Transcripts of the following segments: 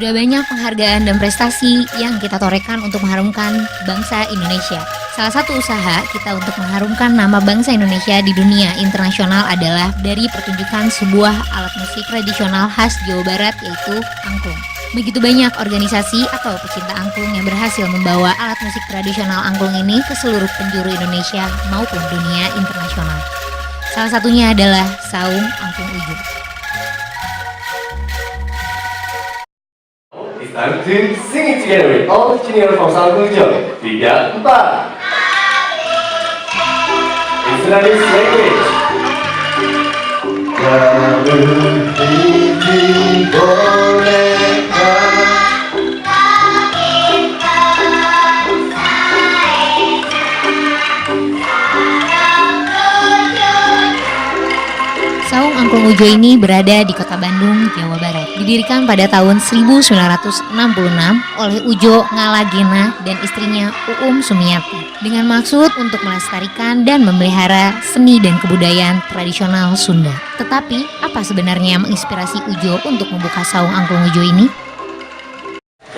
Sudah banyak penghargaan dan prestasi yang kita torehkan untuk mengharumkan bangsa Indonesia. Salah satu usaha kita untuk mengharumkan nama bangsa Indonesia di dunia internasional adalah dari pertunjukan sebuah alat musik tradisional khas Jawa Barat, yaitu angklung. Begitu banyak organisasi atau pecinta angklung yang berhasil membawa alat musik tradisional angklung ini ke seluruh penjuru Indonesia maupun dunia internasional. Salah satunya adalah Saung Angklung Ujo. Time to sing it together with all the junior from Saung Angklung Ujo. 3, 4. Islamic language. Saung Angklung Ujo ini berada di kota Bandung, Jawa Barat. Didirikan pada tahun 1966 oleh Ujo Ngalagena dan istrinya Uum Sumiati dengan maksud untuk melestarikan dan memelihara seni dan kebudayaan tradisional Sunda. Tetapi, apa sebenarnya menginspirasi Ujo untuk membuka Saung Angklung Ujo ini?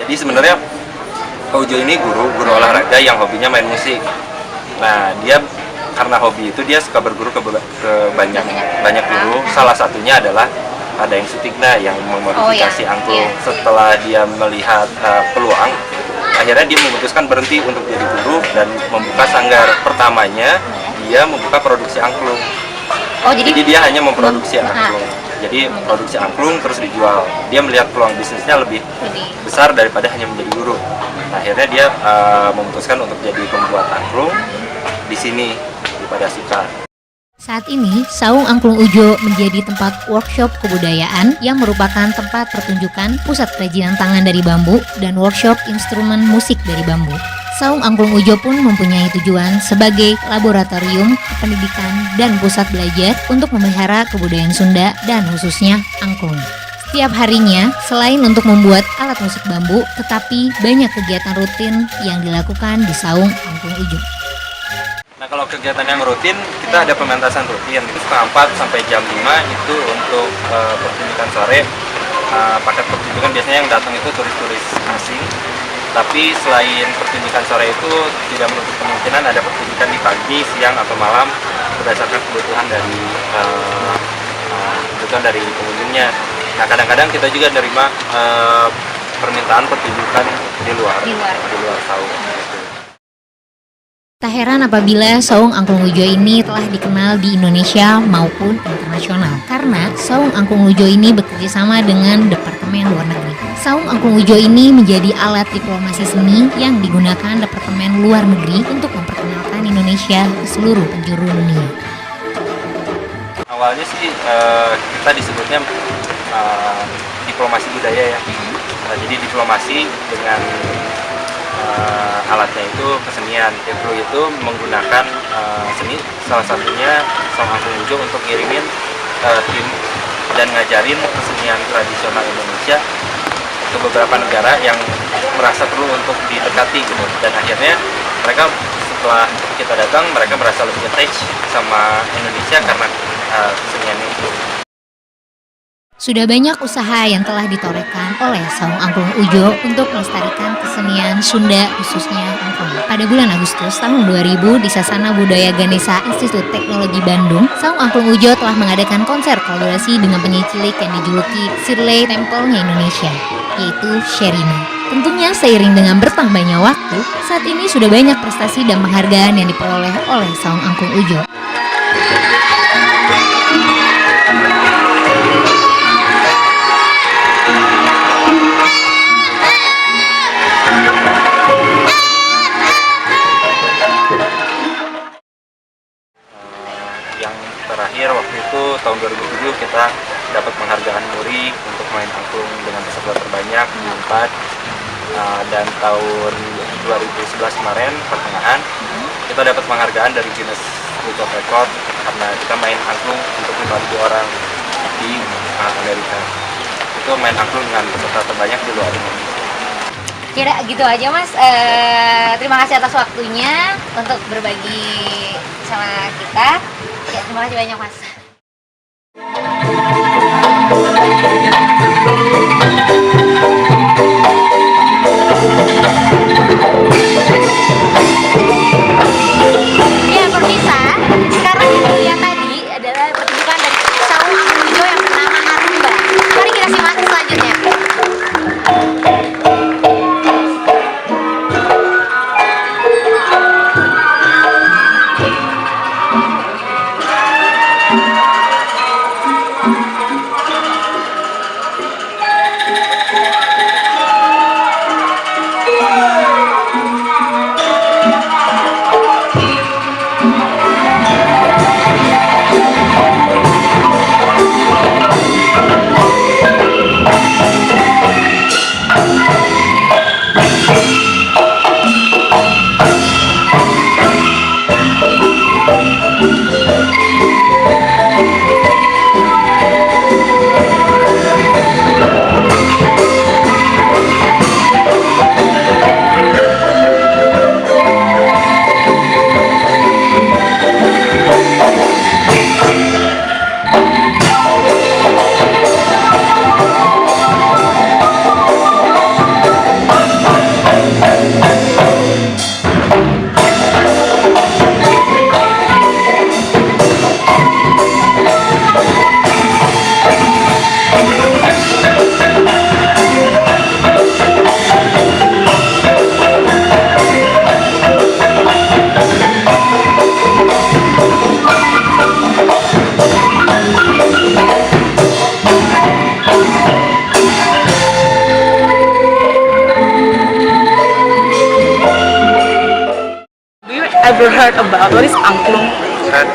Jadi sebenarnya Pak Ujo ini guru olahraga yang hobinya main musik. Nah, dia karena hobi itu dia suka berguru ke banyak guru. Salah satunya adalah ada yang Sutigna yang memodifikasi angklung. Setelah dia melihat peluang, akhirnya dia memutuskan berhenti untuk jadi guru dan membuka sanggar. Pertamanya dia membuka produksi angklung. Jadi dia hanya memproduksi angklung. Jadi produksi angklung terus dijual. Dia melihat peluang bisnisnya lebih besar daripada hanya menjadi guru. Nah, akhirnya dia memutuskan untuk jadi pembuat angklung di sini pada suka. Saat ini, Saung Angklung Ujo menjadi tempat workshop kebudayaan yang merupakan tempat pertunjukan, pusat kerajinan tangan dari bambu, dan workshop instrumen musik dari bambu. Saung Angklung Ujo pun mempunyai tujuan sebagai laboratorium pendidikan dan pusat belajar untuk memelihara kebudayaan Sunda dan khususnya angklung. Setiap harinya, selain untuk membuat alat musik bambu, tetapi banyak kegiatan rutin yang dilakukan di Saung Angklung Ujo. Nah, kalau kegiatan yang rutin, kita ada pementasan rutin. Setengah 4 sampai jam 5 itu untuk pertunjukan sore. Paket pertunjukan biasanya yang datang itu turis-turis asing. Tapi selain pertunjukan sore itu tidak menutup kemungkinan ada pertunjukan di pagi, siang, atau malam berdasarkan kebutuhan dari pengunjungnya. Nah, kadang-kadang kita juga menerima permintaan pertunjukan di luar Saung. Tak heran apabila Saung Angklung Ujo ini telah dikenal di Indonesia maupun internasional, karena Saung Angklung Ujo ini bekerja sama dengan Departemen Luar Negeri. Saung Angklung Ujo ini menjadi alat diplomasi seni yang digunakan Departemen Luar Negeri untuk memperkenalkan Indonesia ke seluruh penjuru dunia. Awalnya sih kita disebutnya diplomasi budaya ya. Jadi diplomasi dengan alatnya itu kesenian. Kepro itu menggunakan seni, salah satunya Saung Angklung Ujo untuk ngirimin tim dan ngajarin kesenian tradisional Indonesia ke beberapa negara yang merasa perlu untuk didekati gitu. Dan akhirnya mereka setelah kita datang, mereka merasa lebih attach sama Indonesia karena kesenian itu. Sudah banyak usaha yang telah ditorehkan oleh Saung Angklung Ujo untuk melestarikan kesenian Sunda khususnya angklung. Pada bulan Agustus tahun 2000 di Sasana Budaya Ganesha Institut Teknologi Bandung, Saung Angklung Ujo telah mengadakan konser kolaborasi dengan penyanyi cilik yang dijuluki Shirley Temple-nya Indonesia, yaitu Sherina. Tentunya seiring dengan bertambahnya waktu, saat ini sudah banyak prestasi dan penghargaan yang diperoleh oleh Saung Angklung Ujo. Yang terakhir waktu itu tahun 2007 kita dapat penghargaan Muri untuk main angklung dengan peserta terbanyak di Unpad. Dan tahun 2011 kemarin pertengahan kita dapat penghargaan dari Guinness Book of Record karena kita main angklung untuk 50 orang di Amerika. Itu main angklung dengan peserta terbanyak di luar Indonesia. Kira gitu aja Mas, terima kasih atas waktunya untuk berbagi sama kita. Ya, terima kasih banyak Mas. ever heard about what is angklung?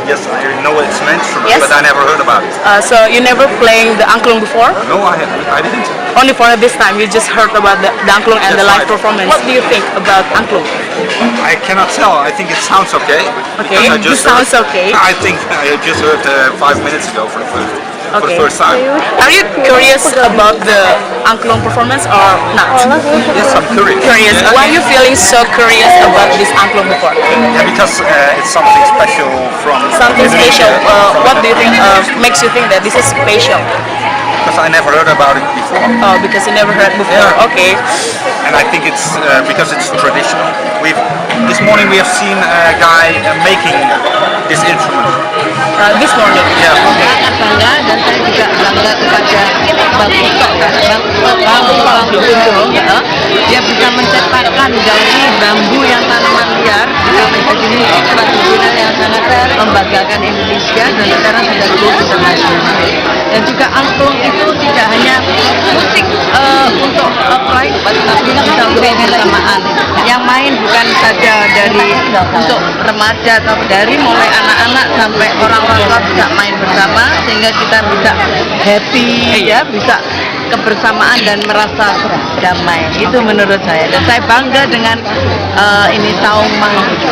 Yes, I know what it's meant, Yes. but I never heard about it. So you never playing the angklung before? No, I didn't. Only for this time, you just heard about the angklung and the live Yes, right. performance. What do you think about angklung? I cannot tell. I think it sounds okay. Okay, because I it sounds okay. I think I just heard 5 minutes ago for the first time. Are you curious about the angklung performance or not? Yes, I'm curious. Curious. Yeah, Why are you feeling so curious about this angklung before? yeah, because it's something special from Something Indonesia. special. What do you think makes you think that this is special? Because I never heard about it before. Oh, because you never heard before. Yeah. Okay. And I think it's because it's traditional. This morning we have seen a guy making this instrument. This morning. Yeah. Sangat bangga dan saya juga bangga kepada Bang Ujo. Dia bisa menciptakan dari bambu yang tanaman liar bisa menjadi musik tradisional yang sangat membanggakan Indonesia dan sekarang sudah go internasional. Dan juga angklung itu tidak hanya musik untuk private tapi bisa untuk kebersamaan. Yang main bukan saja dari untuk remaja tapi dari mulai anak-anak sampai orang-orang tua bisa main bersama sehingga kita bisa happy ya, bisa kebersamaan dan merasa damai. Itu menurut saya. Dan saya bangga dengan ini Saung Mang Ujo.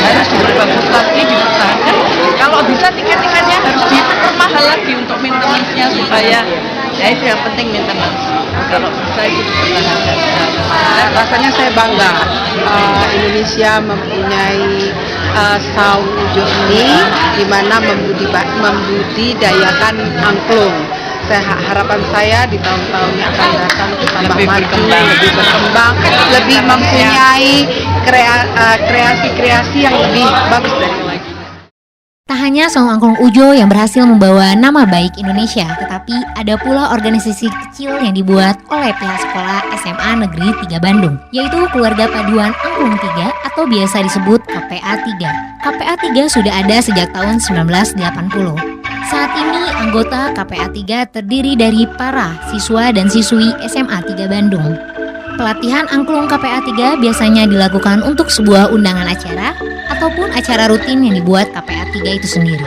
Harus bagus lagi dipertahankan. Kalau bisa tiket-tiketnya harus dipermahal lagi untuk maintenance-nya supaya ya itu yang penting maintenance. Kalau bisa itu dipertahankan. Rasanya saya bangga Indonesia mempunyai Saung Ujo ini di mana membudidayakan angklung. Harapan saya di tahun-tahun yang akan datang itu tambah maju, lebih berkembang, lebih mempunyai kreasi-kreasi yang lebih bagus dari lagi. Tak hanya Saung Angklung Ujo yang berhasil membawa nama baik Indonesia, tetapi ada pula organisasi kecil yang dibuat oleh pihak sekolah SMA Negeri 3 Bandung, yaitu Keluarga Paduan Angklung 3 atau biasa disebut KPA 3. KPA 3 sudah ada sejak tahun 1980. Saat ini anggota KPA 3 terdiri dari para siswa dan siswi SMA 3 Bandung. Pelatihan angklung KPA 3 biasanya dilakukan untuk sebuah undangan acara ataupun acara rutin yang dibuat KPA 3 itu sendiri.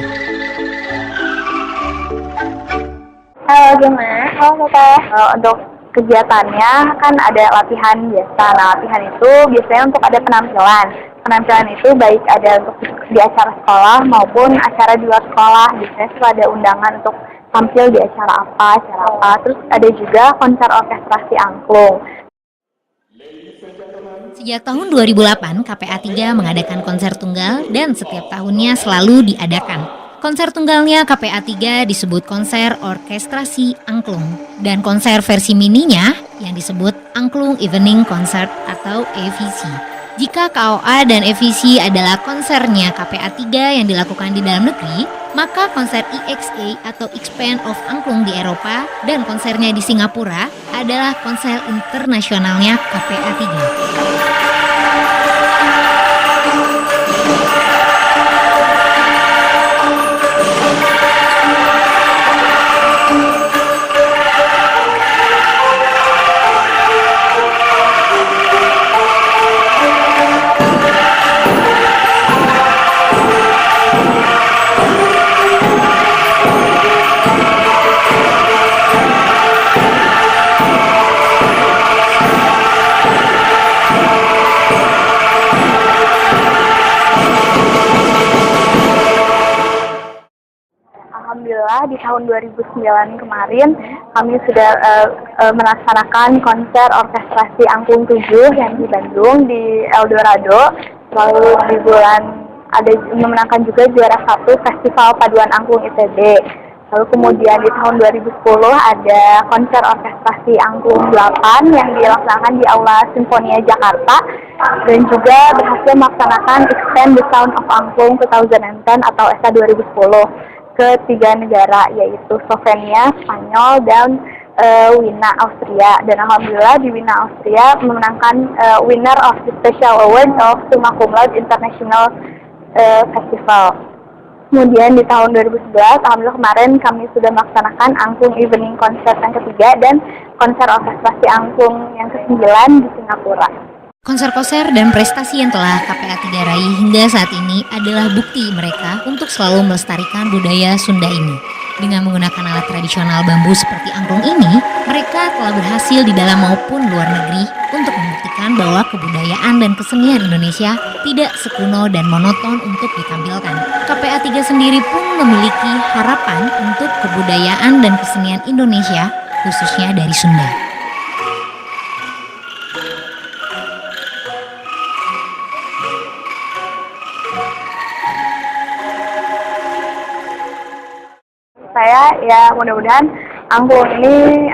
Halo gimana? Halo Teteh. Untuk kegiatannya kan ada latihan biasa. Nah latihan itu biasanya untuk ada penampilan. Penampilan itu baik ada untuk di acara sekolah maupun acara di luar sekolah. Biasanya sudah ada undangan untuk tampil di acara apa. Terus ada juga konser orkestrasi angklung. Sejak tahun 2008, KPA 3 mengadakan konser tunggal dan setiap tahunnya selalu diadakan. Konser tunggalnya KPA 3 disebut konser orkestrasi angklung dan konser versi mininya yang disebut Angklung Evening Concert atau EVC. Jika KOA dan EVC adalah konsernya KPA 3 yang dilakukan di dalam negeri, maka konser EXA atau Expand of Angklung di Eropa dan konsernya di Singapura adalah konser internasionalnya KPA 3. Alhamdulillah di tahun 2009 kemarin kami sudah melaksanakan konser orkestrasi Angklung 7 yang di Bandung di Eldorado. Lalu di bulan ada memenangkan juga juara 1 Festival Paduan Angklung ITB. Lalu kemudian di tahun 2010 ada konser orkestrasi Angklung 8 yang dilaksanakan di Aula Sinfonia Jakarta dan juga berhasil melaksanakan Expand the Sound of Angklung 2010 atau ESA 2010 ke 3 negara yaitu Slovenia, Spanyol, dan Wina, Austria. Dan alhamdulillah di Wina, Austria memenangkan winner of the Special Award of Summa Cum Laude International Festival. Kemudian di tahun 2011, alhamdulillah kemarin kami sudah melaksanakan Angklung Evening Concert yang ketiga dan konser orkestrasi Angklung yang ke-9 di Singapura. Konser-konser dan prestasi yang telah KPA 3 raih hingga saat ini adalah bukti mereka untuk selalu melestarikan budaya Sunda ini. Dengan menggunakan alat tradisional bambu seperti angklung ini, mereka telah berhasil di dalam maupun luar negeri untuk membuktikan bahwa kebudayaan dan kesenian Indonesia tidak sekuno dan monoton untuk ditampilkan. KPA 3 sendiri pun memiliki harapan untuk kebudayaan dan kesenian Indonesia, khususnya dari Sunda. Saya ya mudah-mudahan angklung ini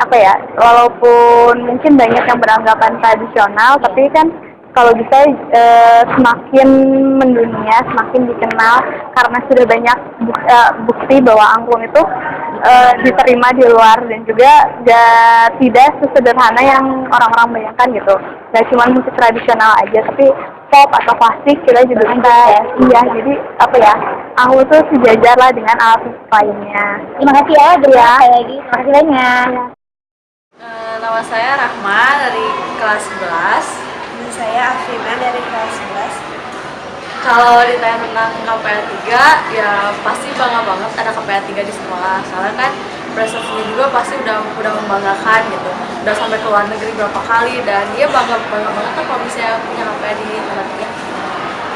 walaupun mungkin banyak yang beranggapan tradisional, tapi kan kalau bisa semakin mendunia, semakin dikenal karena sudah banyak bukti bahwa angklung itu diterima di luar dan juga tidak sesederhana yang orang-orang bayangkan gitu. Gak cuma musik tradisional aja, tapi pop atau klasik kita juga bisa. Iya, jadi angklung itu sejajar lah dengan alat musik lainnya. Terima kasih ya, sekali lagi. Terima kasih banyak. Nama saya Rahma dari kelas 11. Saya Afina dari kelas 11. Kalau ditanya tentang KPA 3, ya pasti bangga banget ada KPA 3 di sekolah. Soalnya kan prestasinya juga pasti udah membanggakan gitu. Udah sampai ke luar negeri berapa kali dan dia bangga banget kan kalau misalnya punya KPA di tempat dia.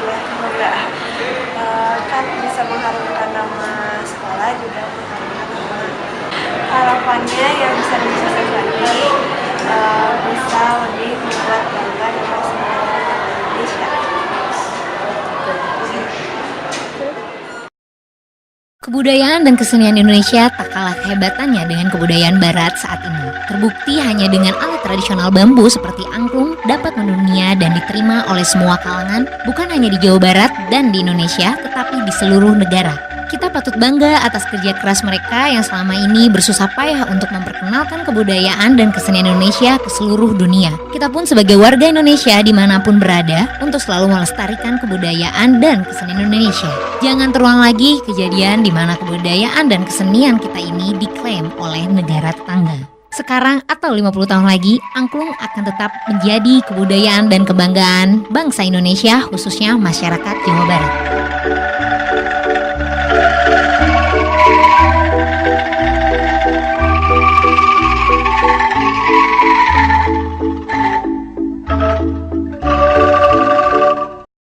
Ya, semoga kan bisa mengharumkan nama sekolah, juga mengharumkan nama harapannya yang bisa diselesaikan ini bisa lebih membuat bangga dan Indonesia. Kebudayaan dan kesenian Indonesia tak kalah kehebatannya dengan kebudayaan Barat saat ini. Terbukti hanya dengan alat tradisional bambu seperti angklung dapat mendunia dan diterima oleh semua kalangan, bukan hanya di Jawa Barat dan di Indonesia, tetapi di seluruh negara. Kita patut bangga atas kerja keras mereka yang selama ini bersusah payah untuk memperkenalkan kebudayaan dan kesenian Indonesia ke seluruh dunia. Kita pun sebagai warga Indonesia dimanapun berada untuk selalu melestarikan kebudayaan dan kesenian Indonesia. Jangan terulang lagi kejadian di mana kebudayaan dan kesenian kita ini diklaim oleh negara tetangga. Sekarang atau 50 tahun lagi, angklung akan tetap menjadi kebudayaan dan kebanggaan bangsa Indonesia, khususnya masyarakat Jawa Barat.